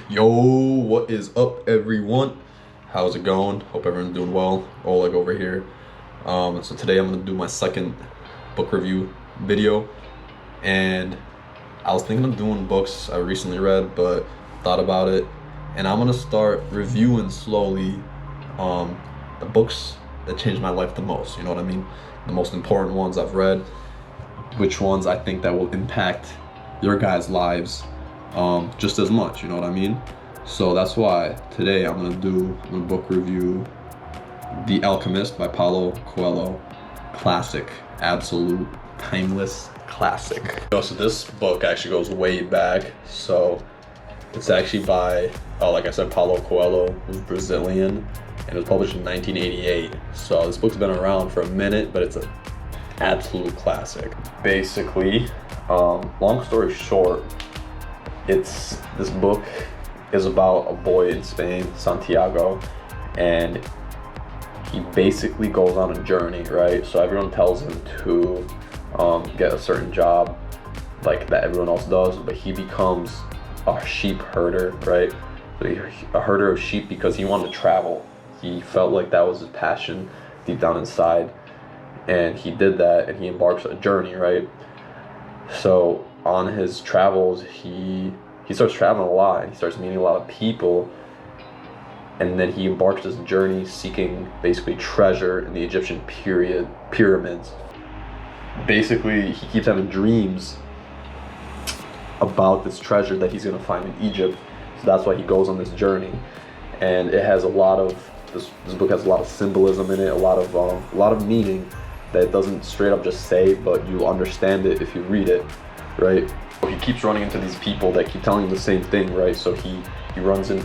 Yo, what is up, everyone? How's it going? Hope everyone's doing well. Oleg over here. So today I'm gonna do my second book review video, and I was thinking of doing books I recently read, but thought about it, and I'm gonna start reviewing slowly the books that changed my life the most. You know what I mean? The most important ones I've read, which ones I think that will impact your guys' lives just as much, you know what I mean? So that's why today I'm gonna do the book review, The Alchemist by Paulo Coelho. Classic, absolute, timeless classic. So this book actually goes way back. So it's actually by, like I said, Paulo Coelho, who's Brazilian, and it was published in 1988. So this book's been around for a minute, but it's an absolute classic. Basically, long story short, this book is about a boy in Spain, Santiago, and he basically goes on a journey, right? So everyone tells him to get a certain job like that everyone else does, but he becomes a sheep herder, right? So a herder of sheep because he wanted to travel. He felt like that was his passion deep down inside, and he did that, and he embarks on a journey, right? So on his travels, he starts traveling a lot, and he starts meeting a lot of people, and then he embarks this journey seeking basically treasure in the Egyptian pyramids. Basically, he keeps having dreams about this treasure that he's gonna find in Egypt, so that's why he goes on this journey. And it has a lot of this book has a lot of symbolism in it, a lot of meaning that it doesn't straight up just say, but you understand it if you read it, right? He keeps running into these people that keep telling him the same thing, right? So he finds this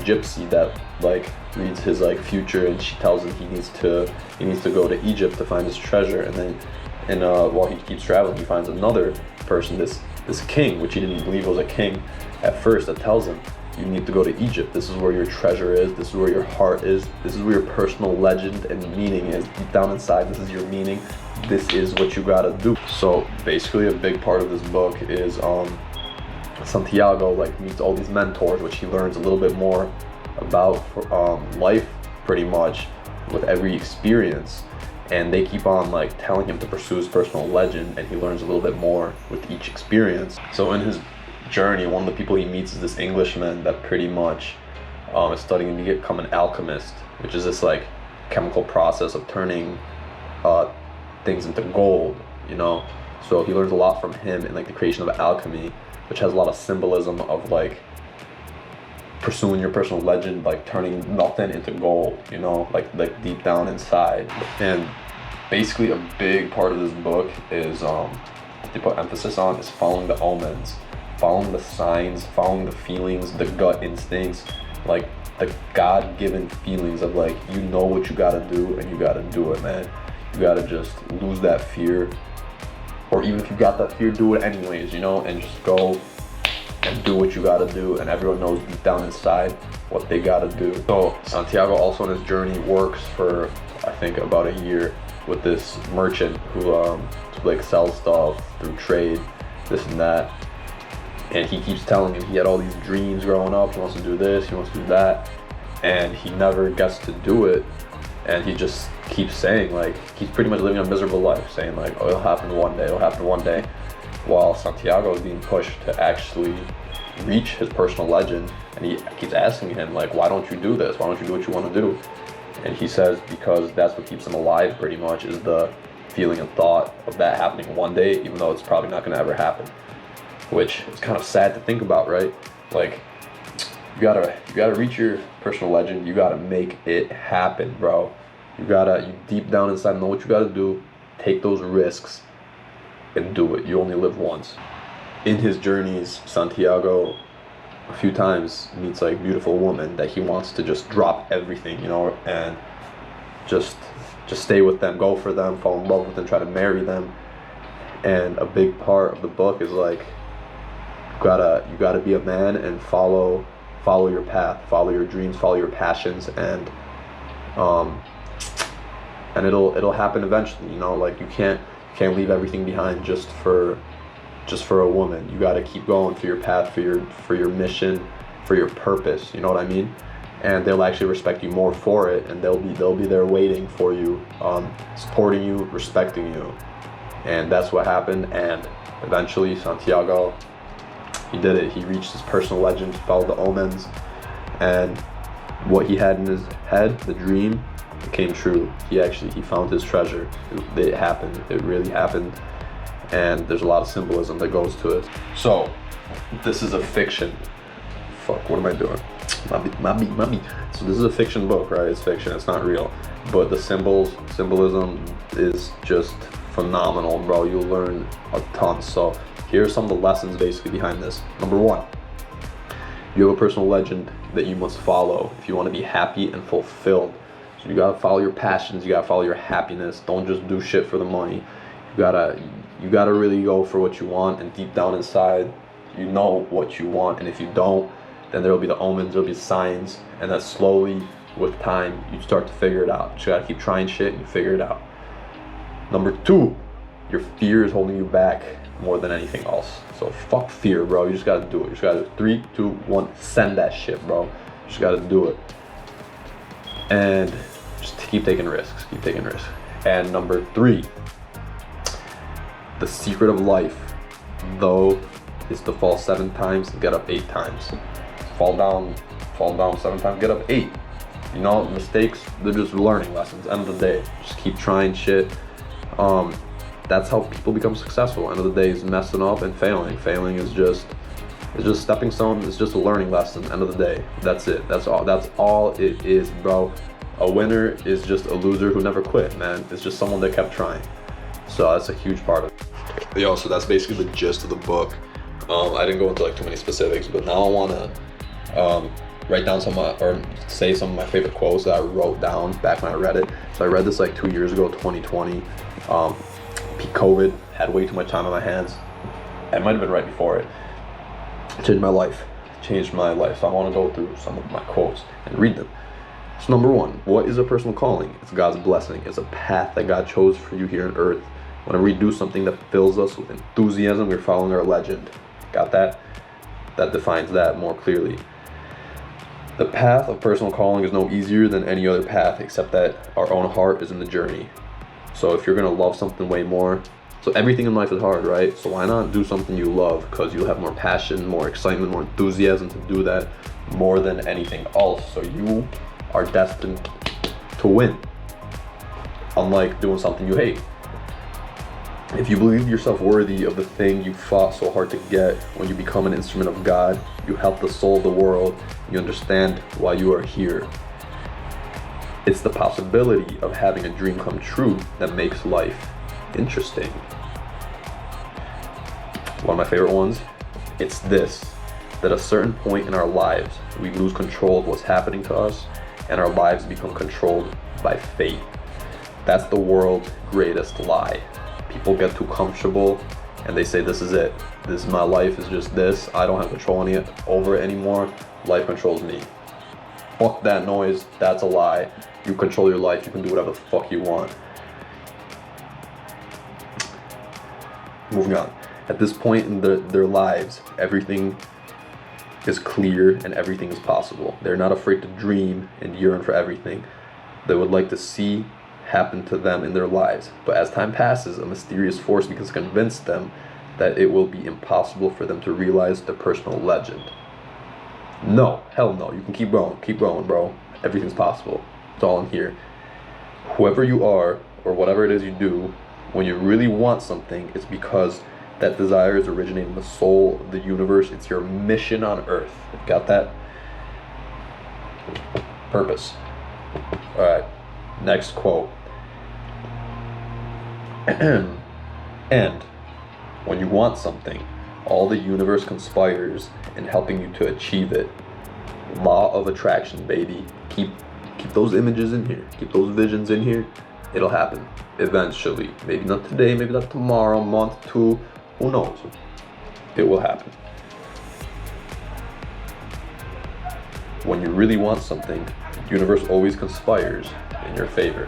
gypsy that like reads his like future, and she tells him he needs to go to Egypt to find his treasure. And then while he keeps traveling, he finds another person, this king, which he didn't believe was a king at first, that tells him, you need to go to Egypt. This is where your treasure is. This is where your heart is. This is where your personal legend and meaning is. Deep down inside, this is your meaning. This is what you gotta do. So basically, a big part of this book is Santiago like meets all these mentors, which he learns a little bit more about life, pretty much, with every experience. And they keep on like telling him to pursue his personal legend, and he learns a little bit more with each experience. So in his journey, one of the people he meets is this Englishman that pretty much is studying to become an alchemist, which is this like chemical process of turning things into gold, you know. So he learns a lot from him in like the creation of alchemy, which has a lot of symbolism of like pursuing your personal legend, like turning nothing into gold, you know, like deep down inside. And basically a big part of this book is they put emphasis on is following the omens, following the signs, following the feelings, the gut instincts, like the God-given feelings of like, you know what you gotta do, and you gotta do it, man. You gotta just lose that fear, or even if you got that fear, do it anyways, you know, and just go and do what you gotta do, and everyone knows deep down inside what they gotta do. So Santiago also on his journey works for, I think, about a year with this merchant who like sells stuff through trade, this and that. And he keeps telling him he had all these dreams growing up, he wants to do this, he wants to do that, and he never gets to do it. And he just keeps saying, like, he's pretty much living a miserable life, saying like, oh, it'll happen one day, it'll happen one day, while Santiago is being pushed to actually reach his personal legend. And he keeps asking him, like, why don't you do this? Why don't you do what you want to do? And he says because that's what keeps him alive, pretty much, is the feeling and thought of that happening one day, even though it's probably not going to ever happen. Which is kind of sad to think about, right? Like, you gotta reach your personal legend. You gotta make it happen, bro. You deep down inside know what you gotta do. Take those risks and do it. You only live once. In his journeys, Santiago a few times meets like beautiful woman that he wants to just drop everything, you know, and just stay with them, go for them, fall in love with them, try to marry them. And a big part of the book is like, you gotta be a man and follow your path, follow your dreams, follow your passions, and it'll happen eventually, you know. Like, you can't leave everything behind just for a woman. You gotta keep going for your path, for your mission, for your purpose, you know what I mean? And they'll actually respect you more for it, and they'll be there waiting for you, supporting you, respecting you. And that's what happened. And eventually Santiago, he did it. He reached his personal legend, followed the omens, and what he had in his head, the dream, became true. He found his treasure. It happened. It really happened. And there's a lot of symbolism that goes to it. So this is a fiction. Fuck, what am I doing? Mommy. So this is a fiction book, right? It's fiction, it's not real. But the symbolism is just phenomenal, bro. You'll learn a ton. So here's some of the lessons basically behind this. Number one, you have a personal legend that you must follow if you want to be happy and fulfilled. So you gotta follow your passions, you gotta follow your happiness. Don't just do shit for the money. You gotta really go for what you want, and deep down inside, you know what you want. And if you don't, then there'll be the omens, there'll be signs, and then slowly, with time, you start to figure it out. You gotta keep trying shit and you figure it out. Number two, your fear is holding you back more than anything else. So fuck fear, bro. You just gotta do it. You just gotta 3, 2, 1, send that shit, bro. You just gotta do it. And just keep taking risks, keep taking risks. And number three, the secret of life, though, is to fall 7 times and get up 8 times. Fall down 7 times, get up 8. You know, mistakes, they're just learning lessons. End of the day, just keep trying shit. That's how people become successful. End of the day is messing up and failing. Failing is just stepping stone. It's just a learning lesson. End of the day, that's it. That's all it is, bro. A winner is just a loser who never quit, man. It's just someone that kept trying. So that's a huge part of it. Yo, so that's basically the gist of the book. I didn't go into like too many specifics, but now I want to write down say some of my favorite quotes that I wrote down back when I read it. So I read this like 2 years ago, 2020. Peak COVID, had way too much time on my hands. It might have been right before it. Changed my life. So I want to go through some of my quotes and read them. So number one, what is a personal calling? It's God's blessing. It's a path that God chose for you here on earth. Whenever we do something that fills us with enthusiasm, we're following our legend. Got that? That defines that more clearly. The path of personal calling is no easier than any other path, except that our own heart is in the journey. So if you're gonna love something way more, so everything in life is hard, right? So why not do something you love? Because you'll have more passion, more excitement, more enthusiasm to do that more than anything else. So you are destined to win, unlike doing something you hate. If you believe yourself worthy of the thing you fought so hard to get, when you become an instrument of God, you help the soul of the world, you understand why you are here. It's the possibility of having a dream come true that makes life interesting. One of my favorite ones, it's this, that at a certain point in our lives, we lose control of what's happening to us, and our lives become controlled by fate. That's the world's greatest lie. People get too comfortable and they say, this is it. This is my life, is just this. I don't have control over it anymore. Life controls me. Fuck that noise. That's a lie. You control your life. You can do whatever the fuck you want. Moving on. At this point in their lives, everything is clear and everything is possible. They're not afraid to dream and yearn for everything they would like to see happen to them in their lives. But as time passes, a mysterious force begins to convince them that it will be impossible for them to realize their personal legend. No, hell no. You can keep growing, bro. Everything's possible. It's all in here. Whoever you are, or whatever it is you do, when you really want something, it's because that desire is originating in the soul of the universe. It's your mission on earth. Got that? Purpose. All right. Next quote. And when you want something, all the universe conspires in helping you to achieve it. Law of attraction, baby. Keep those images in here. Keep those visions in here. It'll happen eventually. Maybe not today, maybe not tomorrow, month, 2. Who knows? It will happen. When you really want something, the universe always conspires in your favor.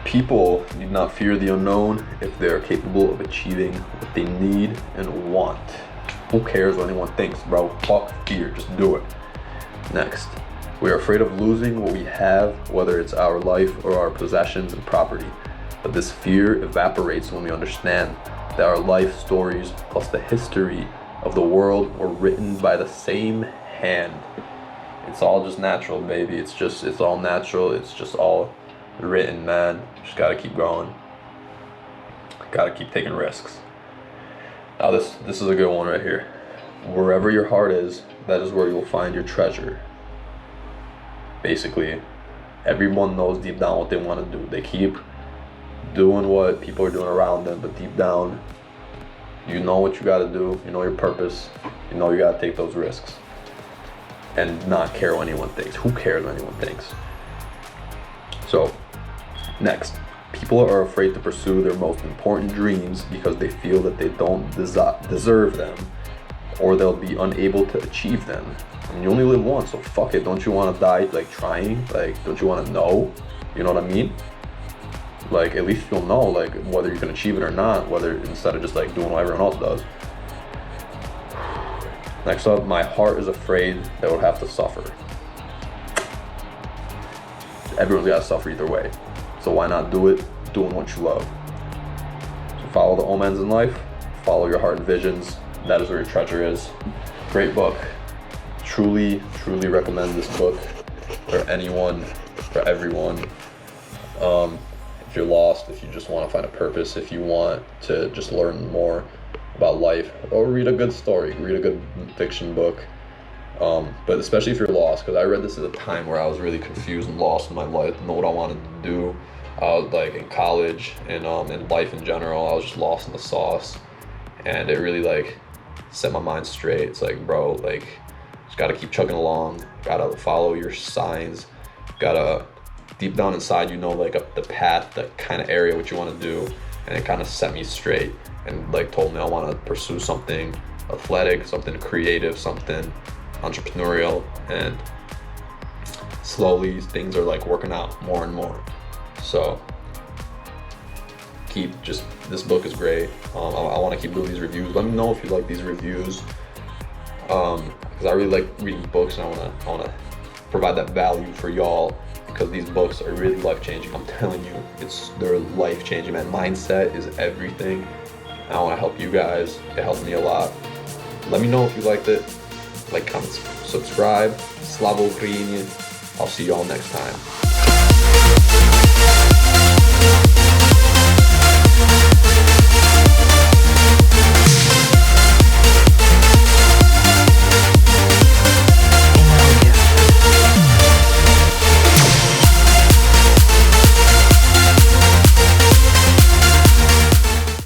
People need not fear the unknown if they are capable of achieving what they need and want. Who cares what anyone thinks, bro? Fuck fear, just do it. Next, we are afraid of losing what we have, whether it's our life or our possessions and property. But this fear evaporates when we understand that our life stories plus the history of the world were written by the same hand. It's all just natural, baby. It's all natural. It's just all written, man. Just gotta keep going. Gotta keep taking risks. Now this is a good one right here. Wherever your heart is, that is where you'll find your treasure. Basically, everyone knows deep down what they want to do. They keep doing what people are doing around them, but deep down, you know what you got to do. You know your purpose. You know you got to take those risks and not care what anyone thinks. Who cares what anyone thinks? So, next, people are afraid to pursue their most important dreams because they feel that they don't deserve them, or they'll be unable to achieve them. I mean, you only live once, so fuck it. Don't you want to die like trying? Like, don't you want to know? You know what I mean? Like, at least you'll know like whether you can achieve it or not, whether instead of just like doing what everyone else does. Next up, my heart is afraid that it will have to suffer. Everyone's got to suffer either way. So why not do it doing what you love? So follow the omens in life, follow your heart and visions. That is where your treasure is. Great book. Truly recommend this book for anyone, for everyone. If you're lost, if you just want to find a purpose, if you want to just learn more about life, or read a good story, read a good fiction book. But especially if you're lost, because I read this at a time where I was really confused and lost in my life, didn't know what I wanted to do. I was like in college and in life in general, I was just lost in the sauce, and it really like set my mind straight. It's like, bro, like, just gotta keep chugging along, gotta follow your signs, gotta deep down inside, you know, like the path, the kind of area what you want to do, and it kind of set me straight and like told me I want to pursue something athletic, something creative, something entrepreneurial, and slowly things are like working out more and more. So this book is great. I want to keep doing these reviews. Let me know if you like these reviews, because I really like reading books, and I want to provide that value for y'all, because these books are really life-changing. I'm telling you, they're life-changing, man. Mindset is everything. I want to help you guys. It helped me a lot. Let me know if you liked it. Like, comment, subscribe. Slava Ukraini. I'll see y'all next time.